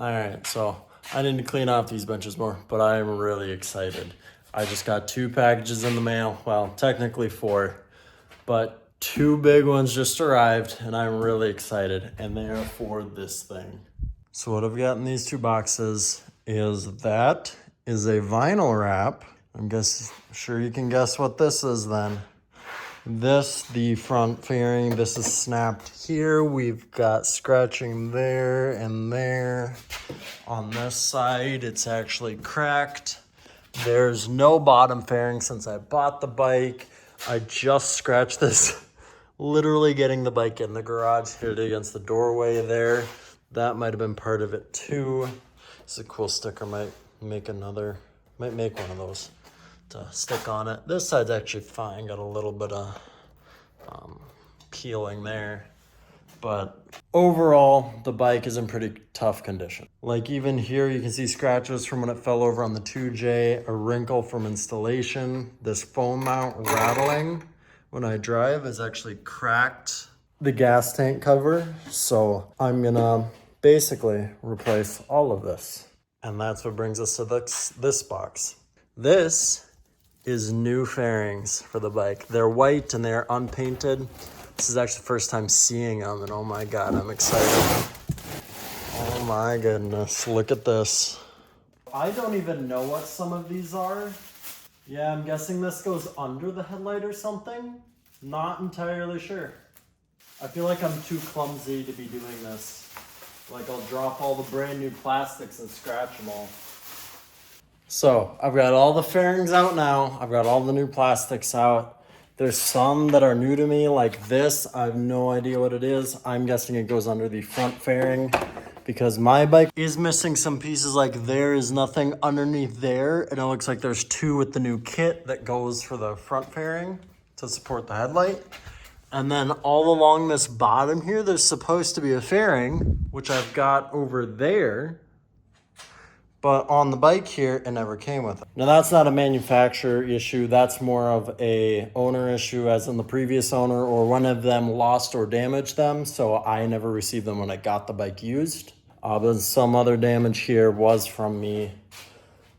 All right, so I need to clean off these benches more, but I am really excited. I just got 2 packages in the mail. Well, technically 4, but 2 big ones just arrived, and I'm really excited, and they are for this thing. So what I've got in these 2 boxes is a vinyl wrap. Sure you can guess what this is then. This, the front fairing, this is snapped here. We've got scratching there and there. On this side, it's actually cracked. There's no bottom fairing since I bought the bike. I just scratched this, literally getting the bike in the garage, hit it against the doorway there. That might have been part of it too. It's a cool sticker, might make one of those to stick on it. This side's actually fine, got a little bit of peeling there. But overall, the bike is in pretty tough condition. Like even here, you can see scratches from when it fell over on the 2J, a wrinkle from installation. This foam mount rattling when I drive is actually cracked the gas tank cover. So I'm gonna basically replace all of this. And that's what brings us to this box. This is new fairings for the bike. They're white and they're unpainted. This is actually the first time seeing them, and oh my God, I'm excited. Oh my goodness, look at this. I don't even know what some of these are. Yeah, I'm guessing this goes under the headlight or something. Not entirely sure. I feel like I'm too clumsy to be doing this. Like I'll drop all the brand new plastics and scratch them all. So I've got all the fairings out now. I've got all the new plastics out. There's some that are new to me, like this. I have no idea what it is. I'm guessing it goes under the front fairing because my bike is missing some pieces. Like there is nothing underneath there. And it looks like there's 2 with the new kit that goes for the front fairing to support the headlight. And then all along this bottom here, there's supposed to be a fairing, which I've got over there. But on the bike here, it never came with it. Now that's not a manufacturer issue. That's more of a owner issue, as in the previous owner or one of them lost or damaged them. So I never received them when I got the bike used. But some other damage here was from me,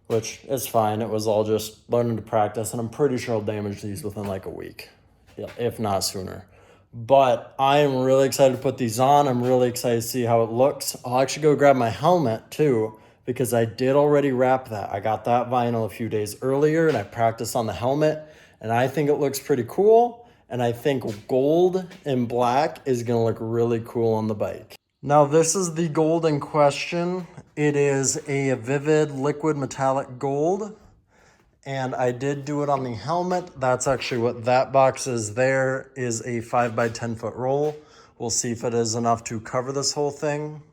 which is fine. It was all just learning to practice. And I'm pretty sure I'll damage these within like a week, if not sooner. But I am really excited to put these on. I'm really excited to see how it looks. I'll actually go grab my helmet too, because I did already wrap that. I got that vinyl a few days earlier and I practiced on the helmet and I think it looks pretty cool. And I think gold and black is gonna look really cool on the bike. Now this is the gold in question. It is a vivid liquid metallic gold. And I did do it on the helmet. That's actually what that box is. There is a 5 by 10 foot roll. We'll see if it is enough to cover this whole thing.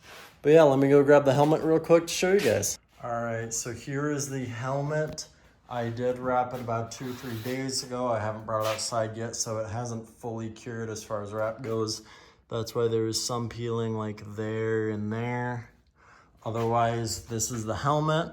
But yeah, let me go grab the helmet real quick to show you guys. All right, so here is the helmet. I did wrap it about 2-3 days ago. I haven't brought it outside yet, so it hasn't fully cured as far as wrap goes. That's why there is some peeling like there and there. Otherwise, this is the helmet.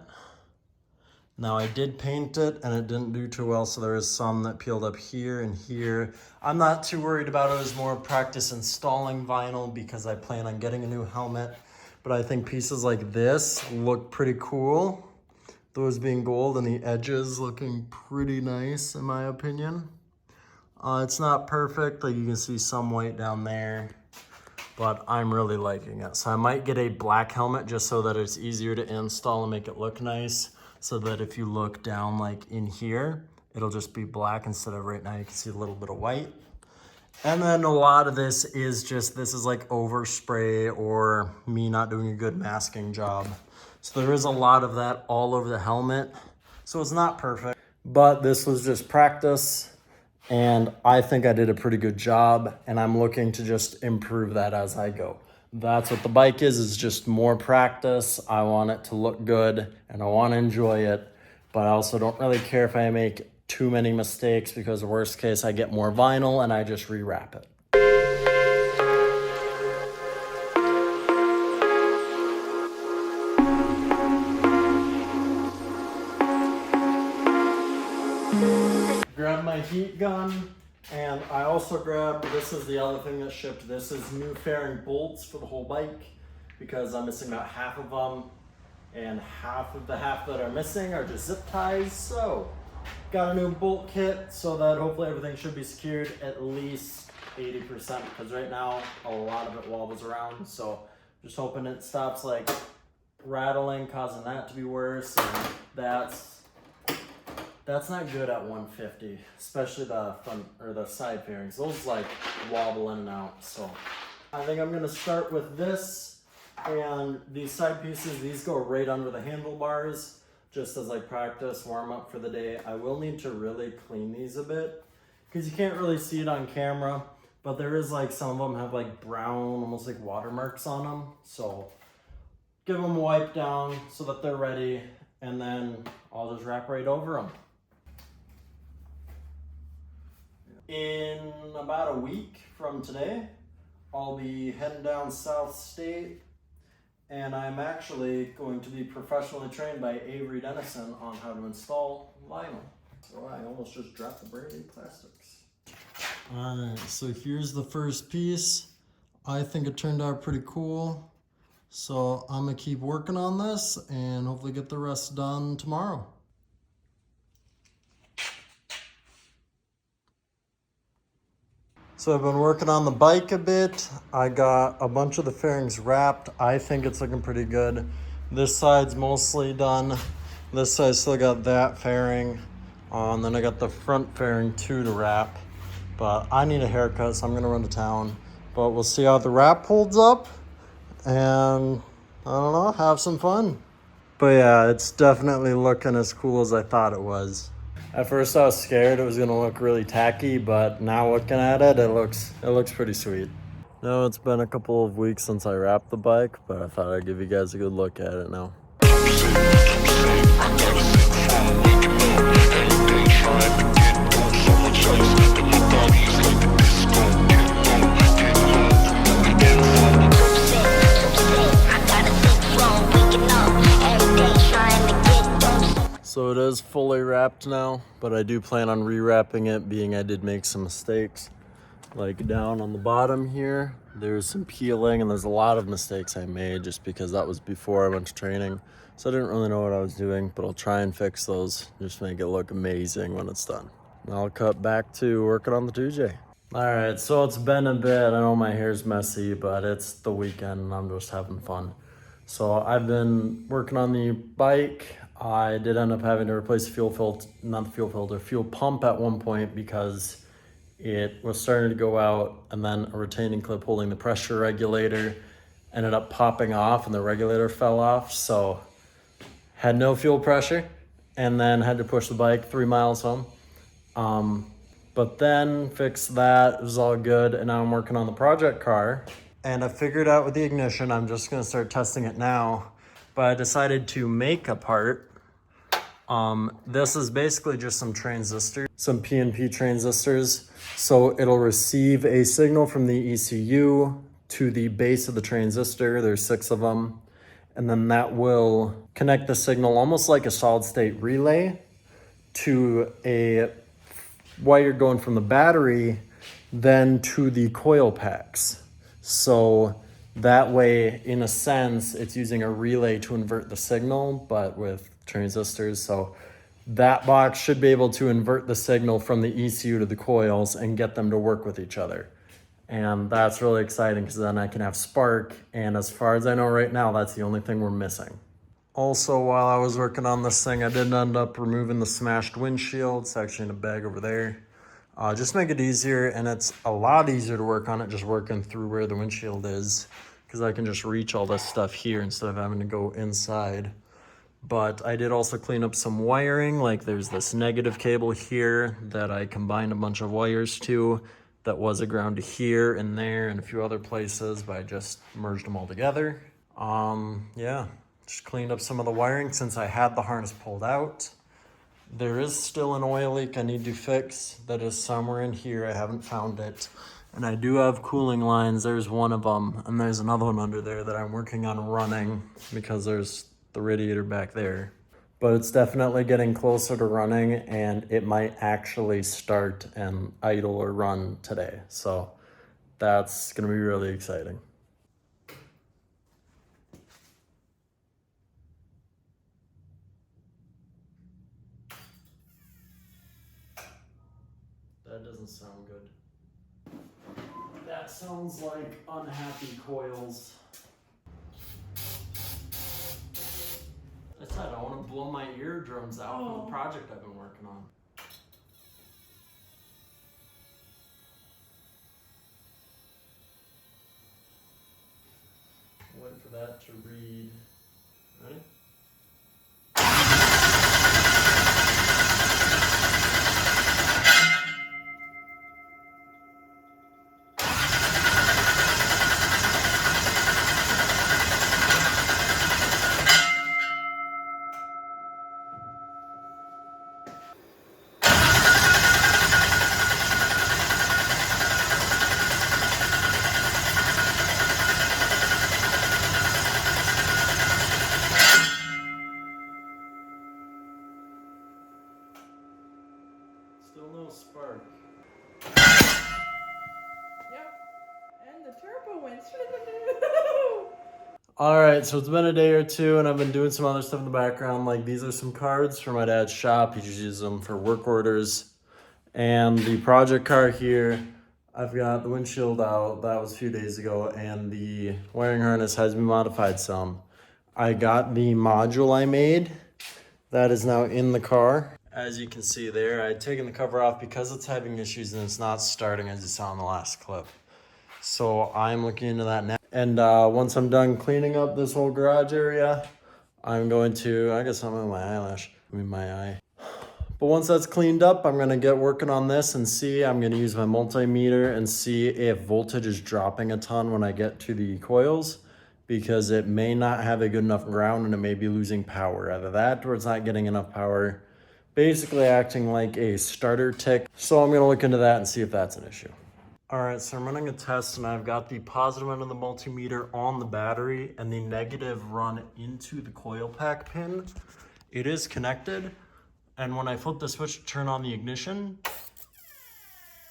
Now I did paint it and it didn't do too well, so there is some that peeled up here and here. I'm not too worried about it. It was more practice installing vinyl because I plan on getting a new helmet. But I think pieces like this look pretty cool. Those being gold and the edges looking pretty nice in my opinion. It's not perfect, like you can see some white down there, but I'm really liking it. So I might get a black helmet just so that it's easier to install and make it look nice. So that if you look down like in here, it'll just be black instead of right now you can see a little bit of white. And then a lot of this is like overspray or me not doing a good masking job. So there is a lot of that all over the helmet. So it's not perfect, but this was just practice. And I think I did a pretty good job and I'm looking to just improve that as I go. That's what the bike is just more practice. I want it to look good and I want to enjoy it, but I also don't really care if I make too many mistakes because worst case I get more vinyl and I just rewrap it. Grab my heat gun. And I also grabbed, this is the other thing that shipped. This is new fairing bolts for the whole bike. because I'm missing about half of them, and half of the half that are missing are just zip ties. So got a new bolt kit so that hopefully everything should be secured at least 80%, because right now a lot of it wobbles around. So just hoping it stops like rattling, causing that to be worse. And that's not good at 150, especially the front or the side fairings. Those like wobble in and out. So I think I'm gonna start with this, and these side pieces, these go right under the handlebars just as like practice, warm up for the day. I will need to really clean these a bit because you can't really see it on camera, but there is like some of them have like brown, almost like watermarks on them. So give them a wipe down so that they're ready, and then I'll just wrap right over them. In about a week from today, I'll be heading down South State, and I'm actually going to be professionally trained by Avery Dennison on how to install vinyl. So I almost just dropped the brand new plastics. Alright, so here's the first piece. I think it turned out pretty cool. So I'm gonna keep working on this and hopefully get the rest done tomorrow. So I've been working on the bike a bit. I got a bunch of the fairings wrapped. I think it's looking pretty good. This side's mostly done. This side still got that fairing. And then I got the front fairing too to wrap. But I need a haircut, so I'm gonna run to town. But we'll see how the wrap holds up. And I don't know, have some fun. But yeah, it's definitely looking as cool as I thought it was. At first I was scared it was gonna look really tacky, but now looking at it, it looks pretty sweet. Now it's been a couple of weeks since I wrapped the bike, but I thought I'd give you guys a good look at it now. So it is fully wrapped now, but I do plan on rewrapping it, being I did make some mistakes. Like down on the bottom here, there's some peeling, and there's a lot of mistakes I made just because that was before I went to training. So I didn't really know what I was doing, but I'll try and fix those, just make it look amazing when it's done. And I'll cut back to working on the 2J. All right, so it's been a bit. I know my hair's messy, but it's the weekend and I'm just having fun. So I've been working on the bike. I did end up having to replace the fuel pump at one point because it was starting to go out, and then a retaining clip holding the pressure regulator ended up popping off and the regulator fell off. So had no fuel pressure, and then had to push the bike 3 miles home. But then fixed that, it was all good, and now I'm working on the project car. And I figured out with the ignition, I'm just gonna start testing it now, but I decided to make a part. This is basically just some transistors, some PNP transistors. So it'll receive a signal from the ECU to the base of the transistor. There's 6 of them. And then that will connect the signal almost like a solid state relay to a wire going from the battery then to the coil packs. So that way, in a sense, it's using a relay to invert the signal, but with transistors. So that box should be able to invert the signal from the ECU to the coils and get them to work with each other. And that's really exciting because then I can have spark. And as far as I know right now, that's the only thing we're missing. Also, while I was working on this thing, I did end up removing the smashed windshield. It's actually in a bag over there. Just make it easier, and it's a lot easier to work on it just working through where the windshield is, because I can just reach all this stuff here instead of having to go inside. But I did also clean up some wiring. Like there's this negative cable here that I combined a bunch of wires to that was a ground to here and there and a few other places, but I just merged them all together. Yeah, just cleaned up some of the wiring since I had the harness pulled out. There is still an oil leak I need to fix that is somewhere in here. I haven't found it. And I do have cooling lines. There's one of them, and there's another one under there that I'm working on running because there's the radiator back there. But it's definitely getting closer to running, and it might actually start and idle or run today. So that's gonna be really exciting. doesn't sound good. That sounds like unhappy coils. I said I want to blow my eardrums out from the project I've been working on. Wait for that to read. Ready? Still no spark. Yep. And the turbo went. Alright, so it's been a day or two and I've been doing some other stuff in the background. Like these are some cards for my dad's shop. He just uses them for work orders. And the project car here, I've got the windshield out. That was a few days ago. And the wiring harness has been modified some. I got the module I made. That is now in the car. As you can see there, I had taken the cover off because it's having issues and it's not starting as you saw in the last clip. So I'm looking into that now. And once I'm done cleaning up this whole garage area, I'm going to, I guess I'm on my eyelash, my eye. But once that's cleaned up, I'm gonna get working on this and see, I'm gonna use my multimeter and see if voltage is dropping a ton when I get to the coils, because it may not have a good enough ground and it may be losing power. Either that or it's not getting enough power, basically acting like a starter tick. So I'm gonna look into that and see if that's an issue. All right, so I'm running a test and I've got the positive end of the multimeter on the battery and the negative run into the coil pack pin. It is connected, and when I flip the switch to turn on the ignition,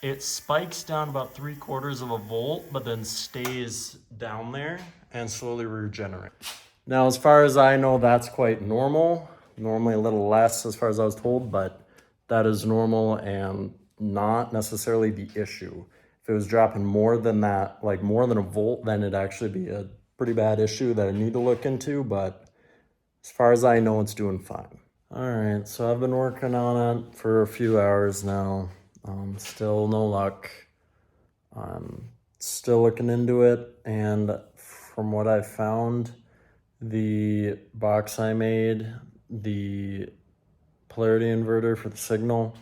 it spikes down about 3/4 of a volt, but then stays down there and slowly regenerates. Now, as far as I know, that's quite normal. Normally a little less as far as I was told, but that is normal and not necessarily the issue. If it was dropping more than that, like more than a volt, then it'd actually be a pretty bad issue that I need to look into, but as far as I know, it's doing fine. All right, so I've been working on it for a few hours now. Still no luck. I'm still looking into it, and from what I found, the box I made, the polarity inverter for the signal,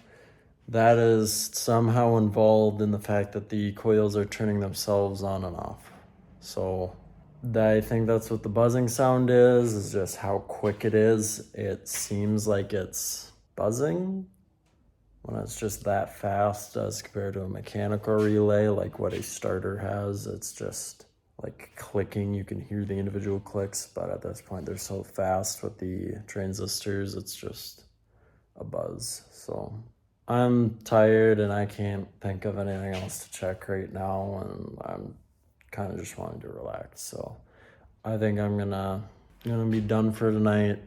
that is somehow involved in the fact that the coils are turning themselves on and off. So I think that's what the buzzing sound is just how quick it is. It seems like it's buzzing when it's just that fast as compared to a mechanical relay, like what a starter has. It's just like clicking. You can hear the individual clicks, but at this point they're so fast with the transistors, it's just a buzz. So I'm tired and I can't think of anything else to check right now, and I'm kind of just wanting to relax. So I think I'm gonna be done for tonight.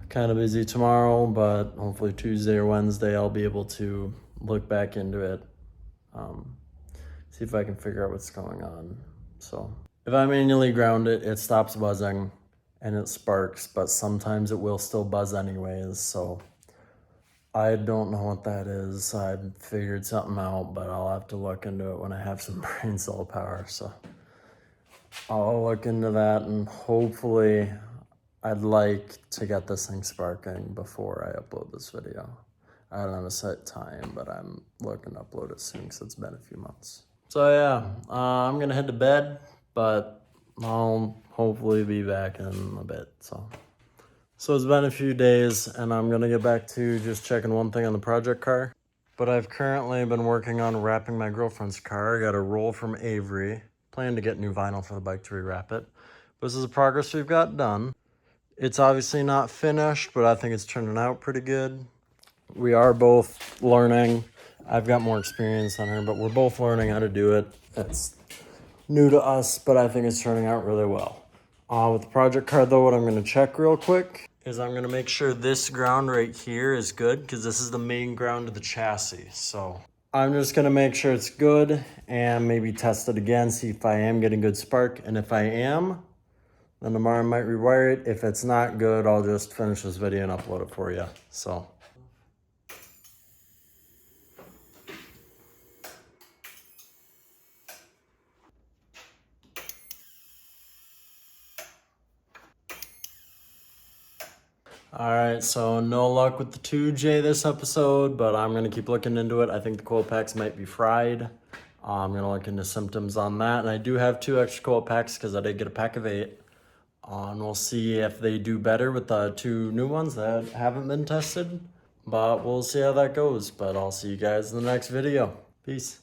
Kind of busy tomorrow, but hopefully Tuesday or Wednesday I'll be able to look back into it, see if I can figure out what's going on. So if I manually ground it, it stops buzzing and it sparks, but sometimes it will still buzz anyways. So I don't know what that is. I figured something out, but I'll have to look into it when I have some brain cell power. So I'll look into that, and hopefully I'd like to get this thing sparking before I upload this video. I don't have a set time, but I'm looking to upload it soon because it's been a few months. So yeah, I'm gonna head to bed, but I'll hopefully be back in a bit. So it's been a few days and I'm gonna get back to just checking one thing on the project car. But I've currently been working on wrapping my girlfriend's car. I got a roll from Avery. Plan to get new vinyl for the bike to rewrap it. But this is the progress we've got done. It's obviously not finished, but I think it's turning out pretty good. We are both learning. I've got more experience on her, but we're both learning how to do it. It's new to us, but I think it's turning out really well. With the project card though, what I'm gonna check real quick is I'm gonna make sure this ground right here is good, because this is the main ground of the chassis. So I'm just gonna make sure it's good and maybe test it again, see if I am getting good spark. And if I am, then tomorrow I might rewire it. If it's not good, I'll just finish this video and upload it for you. So. All right, so no luck with the 2J this episode, but I'm gonna keep looking into it. I think the coil packs might be fried. I'm gonna look into symptoms on that. And I do have 2 extra coil packs because I did get a pack of 8. And we'll see if they do better with the 2 new ones that haven't been tested. But we'll see how that goes. But I'll see you guys in the next video. Peace.